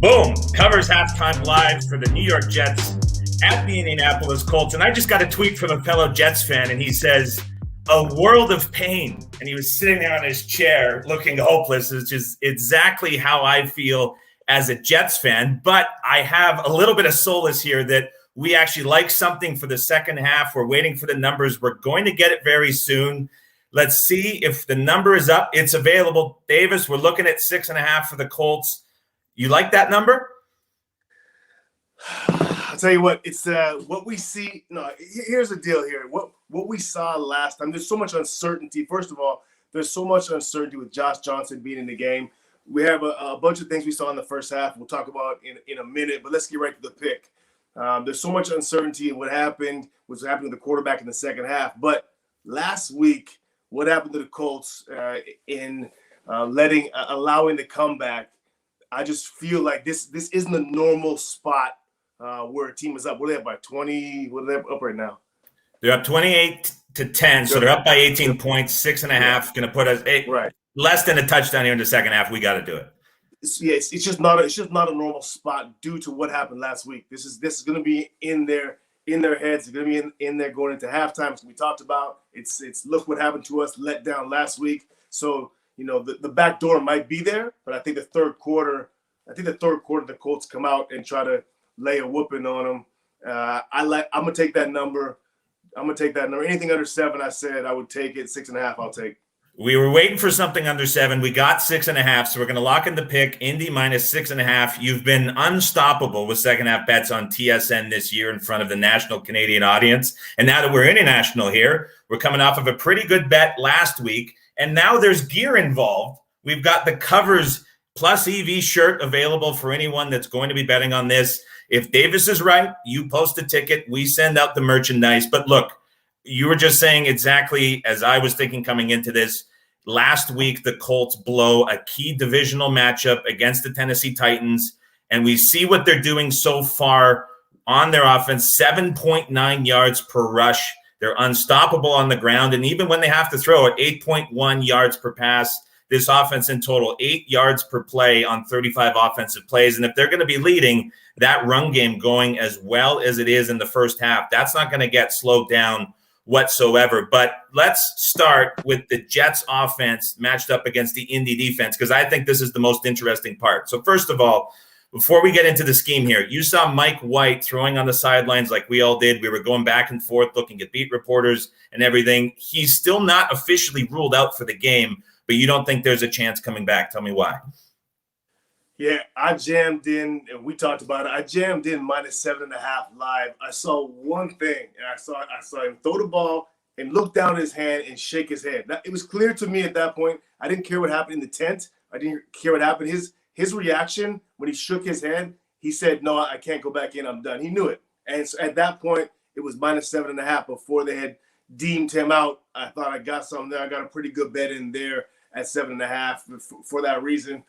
Boom! Covers halftime live for the New York Jets at the Indianapolis Colts. And I just got a tweet from a fellow Jets fan, and he says, "A world of pain." And he was sitting there on his chair looking hopeless, which is exactly how I feel as a Jets fan. But I have a little bit of solace here that we actually like something for the second half. We're waiting for the numbers. We're going to get it very soon. Let's see if the number is up. It's available. Davis, we're looking at 6.5 for the Colts. You like that number? I'll tell you what, it's what we see. No, here's the deal here. What we saw last time, there's so much uncertainty. First of all, there's so much uncertainty with Josh Johnson being in the game. We have a bunch of things we saw in the first half we'll talk about in a minute, but let's get right to the pick. There's so much uncertainty in what's happening with the quarterback in the second half. But last week, what happened to the Colts in allowing the comeback? I just feel like this isn't a normal spot where a team is up. What are they up by 20? What are they up right now? They're up 28-10, so they're up by 18 points. 6.5 going to put us less than a touchdown here in the second half. We got to do it. It's just not a normal spot due to what happened last week. This is going to be in their heads. It's going to be in there going into halftime. It's going to be talked about. It's look what happened to us, let down last week. So the back door might be there, but I think the third quarter, the Colts come out and try to lay a whooping on them. I'm gonna take that number. Anything under 7, I said I would take it. 6.5, I'll take. We were waiting for something under 7. We got 6.5, so we're going to lock in the pick. Indy minus 6.5. You've been unstoppable with second half bets on TSN this year in front of the national Canadian audience. And now that we're international here, we're coming off of a pretty good bet last week. And now there's gear involved. We've got the Covers Plus EV shirt available for anyone that's going to be betting on this. If Davis is right, you post a ticket. We send out the merchandise. But look, you were just saying exactly as I was thinking coming into this. Last week, the Colts blow a key divisional matchup against the Tennessee Titans, and we see what they're doing so far on their offense, 7.9 yards per rush. They're unstoppable on the ground, and even when they have to throw it, 8.1 yards per pass. This offense in total, 8 yards per play on 35 offensive plays. And if they're going to be leading that run game going as well as it is in the first half, that's not going to get slowed down whatsoever. But let's start with the Jets offense matched up against the Indy defense, because I think this is the most interesting part. So first of all, before we get into the scheme here, you saw Mike White throwing on the sidelines like we all did. We were going back and forth looking at beat reporters and everything. He's still not officially ruled out for the game, but you don't think there's a chance coming back. Tell me why. Yeah, I jammed in, and we talked about it. I jammed in minus 7.5 live. I saw one thing, and I saw him throw the ball and look down his hand and shake his head. Now, it was clear to me at that point. I didn't care what happened in the tent. I didn't care what happened. His reaction when he shook his head, he said, "No, I can't go back in. I'm done." He knew it. And so at that point, it was minus 7.5 before they had deemed him out. I thought I got something there. I got a pretty good bet in there at 7.5 for that reason.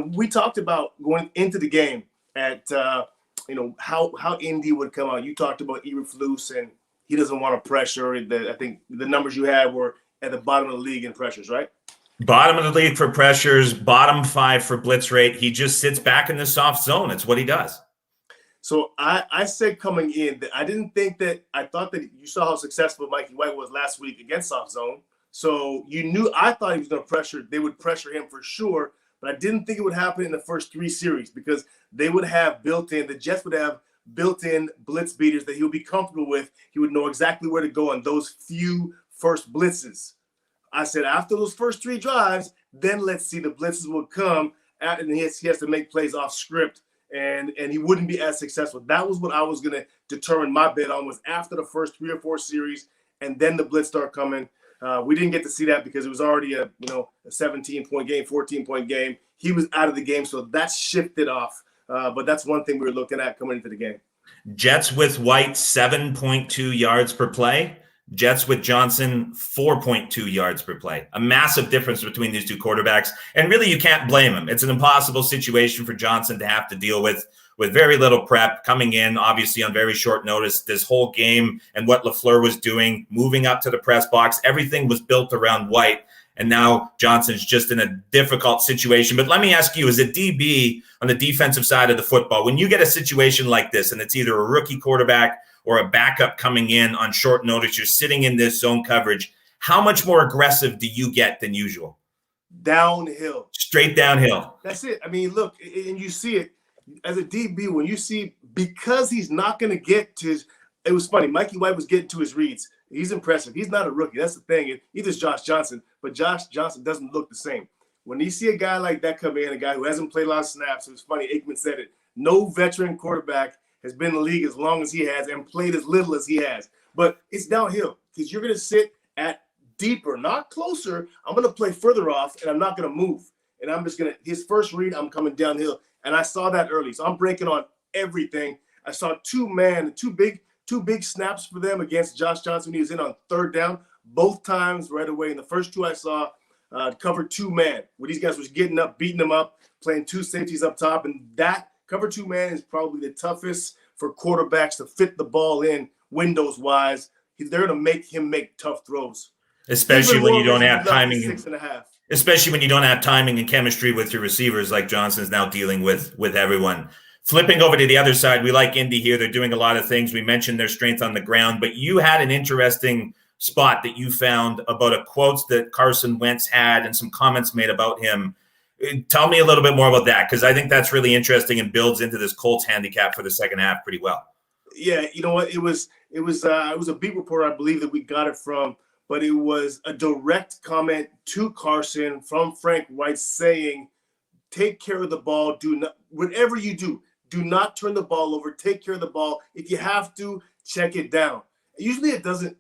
We talked about going into the game at, how Indy would come out. You talked about Eberflus, and he doesn't want to pressure. I think the numbers you had were at the bottom of the league in pressures, right? Bottom of the league for pressures, bottom 5 for blitz rate. He just sits back in the soft zone. It's what he does. So I said coming in that I thought that you saw how successful Mikey White was last week against soft zone. So I thought he was going to pressure. They would pressure him for sure. But I didn't think it would happen in the first 3 series because they would have the Jets would have built-in blitz beaters that he would be comfortable with. He would know exactly where to go on those few first blitzes. I said after those first 3 drives, then let's see the blitzes will come, and he has to make plays off script, and he wouldn't be as successful. That was what I was going to determine my bet on, was after the first 3 or 4 series, and then the blitz start coming. We didn't get to see that because it was already a 17-point game, 14-point game. He was out of the game, so that shifted off. But that's one thing we were looking at coming into the game. Jets with White, 7.2 yards per play. Jets with Johnson, 4.2 yards per play. A massive difference between these two quarterbacks. And really, you can't blame him. It's an impossible situation for Johnson to have to deal with very little prep, coming in, obviously, on very short notice. This whole game and what LaFleur was doing, moving up to the press box, everything was built around White. And now Johnson's just in a difficult situation. But let me ask you, as a DB on the defensive side of the football, when you get a situation like this, and it's either a rookie quarterback or a backup coming in on short notice, you're sitting in this zone coverage, how much more aggressive do you get than usual? Downhill. Straight downhill. That's it. I mean, look, and you see it as a DB when you see, because he's not going to get to his – it was funny. Mikey White was getting to his reads. He's impressive. He's not a rookie. That's the thing. Either is Josh Johnson, but Josh Johnson doesn't look the same. When you see a guy like that come in, a guy who hasn't played a lot of snaps, it was funny, Aikman said it, no veteran quarterback has been in the league as long as he has and played as little as he has. But it's downhill because you're going to sit at deeper, not closer. I'm going to play further off, and I'm not going to move. And I'm just going to – his first read, I'm coming downhill. And I saw that early. So I'm breaking on everything. I saw two big snaps for them against Josh Johnson when he was in on third down. Both times right away. In the first two I saw cover 2-man, where these guys was getting up, beating them up, playing two safeties up top. And that cover 2-man is probably the toughest for quarterbacks to fit the ball in windows-wise. They're going to make him make tough throws. Especially when you don't have timing. 6.5. Especially when you don't have timing and chemistry with your receivers like Johnson's now dealing with everyone. Flipping over to the other side, we like Indy here. They're doing a lot of things. We mentioned their strength on the ground, but you had an interesting spot that you found about a quote that Carson Wentz had and some comments made about him. Tell me a little bit more about that, because I think that's really interesting and builds into this Colts handicap for the second half pretty well. Yeah, you know what? It was a beat reporter, I believe, that we got it from, but it was a direct comment to Carson from Frank White saying, take care of the ball. Do not, whatever you do not turn the ball over. Take care of the ball. If you have to, check it down. Usually it doesn't,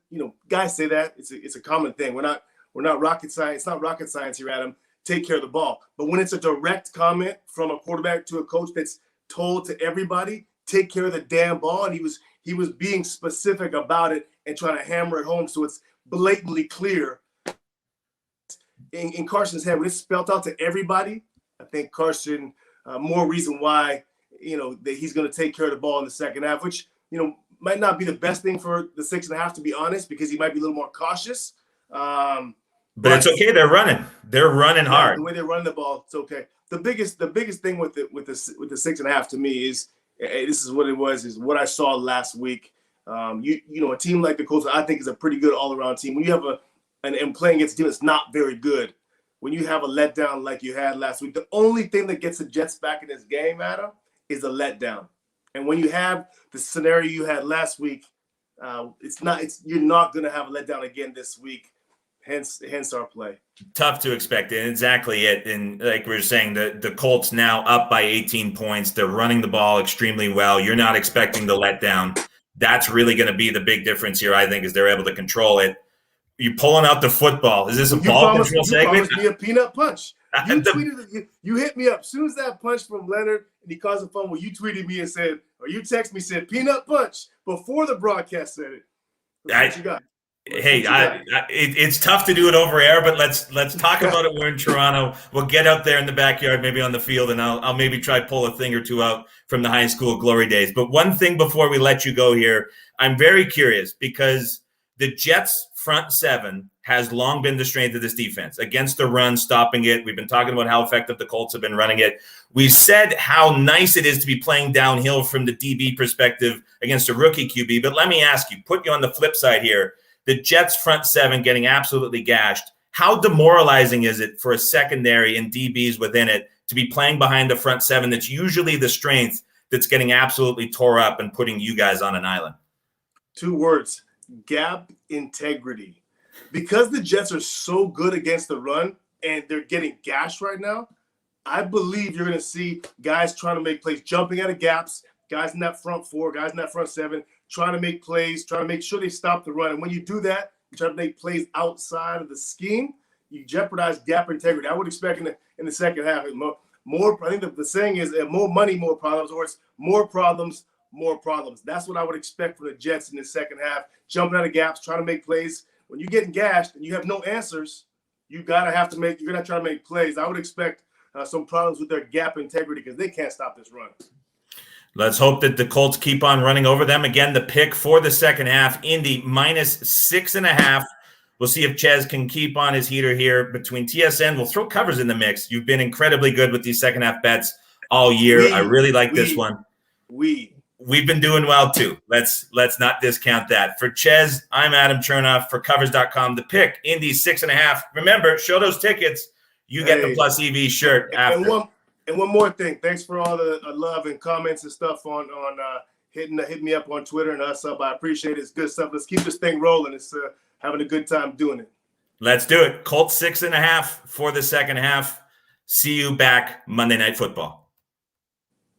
guys say that. It's a common thing. We're not rocket science. It's not rocket science here, Adam. Take care of the ball. But when it's a direct comment from a quarterback to a coach that's told to everybody, take care of the damn ball, and he was being specific about it and trying to hammer it home so it's blatantly clear in Carson's head. When it's spelled out to everybody, I think Carson, more reason why, that he's going to take care of the ball in the second half, which, might not be the best thing for the 6.5, to be honest, because he might be a little more cautious. But it's okay. They're running hard. The way they're running the ball, it's okay. The biggest thing with the 6.5 to me is, this is what it was, is what I saw last week. A team like the Colts, I think, is a pretty good all-around team. When you have and playing against a team that's not very good, when you have a letdown like you had last week, the only thing that gets the Jets back in this game, Adam, is a letdown. And when you have the scenario you had last week, you're not going to have a letdown again this week. Hence our play. Tough to expect it. Exactly it. And like we were saying, the Colts now up by 18 points. They're running the ball extremely well. You're not expecting the letdown. That's really going to be the big difference here, I think, is they're able to control it. You pulling out the football. Is this a ball control segment? You promised me a peanut punch. You tweeted, you hit me up. As soon as that punch from Leonard and he caused a fumble, you tweeted me and said, or you text me, said, peanut punch, before the broadcast said it. What you got? It's tough to do it over air, but let's talk about it. We're in Toronto. We'll get out there in the backyard, maybe on the field, and I'll maybe try to pull a thing or two out from the high school glory days. But one thing before we let you go here, I'm very curious because the Jets front seven has long been the strength of this defense against the run, stopping it. We've been talking about how effective the Colts have been running it. We've said how nice it is to be playing downhill from the DB perspective against a rookie QB. But let me ask you, put you on the flip side here. The Jets front seven getting absolutely gashed. How demoralizing is it for a secondary and DBs within it to be playing behind the front seven that's usually the strength that's getting absolutely tore up and putting you guys on an island? 2 words, gap integrity. Because the Jets are so good against the run and they're getting gashed right now, I believe you're going to see guys trying to make plays, jumping out of gaps, guys in that front 4, guys in that front 7, trying to make plays, trying to make sure they stop the run. And when you do that, you try to make plays outside of the scheme, you jeopardize gap integrity. I would expect in the second half, more. I think the saying is more money, more problems, or it's more problems, more problems. That's what I would expect from the Jets in the second half, jumping out of gaps, trying to make plays. When you're getting gashed and you have no answers, you're gonna try to make plays. I would expect some problems with their gap integrity because they can't stop this run. Let's hope that the Colts keep on running over them. Again, the pick for the second half, Indy minus 6.5. We'll see if Ches can keep on his heater here between TSN. We'll throw covers in the mix. You've been incredibly good with these second half bets all year. I really like this one. We've been doing well too. Let's not discount that. For Ches, I'm Adam Chernoff for covers.com. The pick, Indy 6.5. Remember, show those tickets. You get the Plus EV shirt after. And one more thing. Thanks for all the love and comments and stuff on hitting me up on Twitter and us up. I appreciate it. It's good stuff. Let's keep this thing rolling. It's having a good time doing it. Let's do it. Colts 6.5 for the second half. See you back Monday Night Football.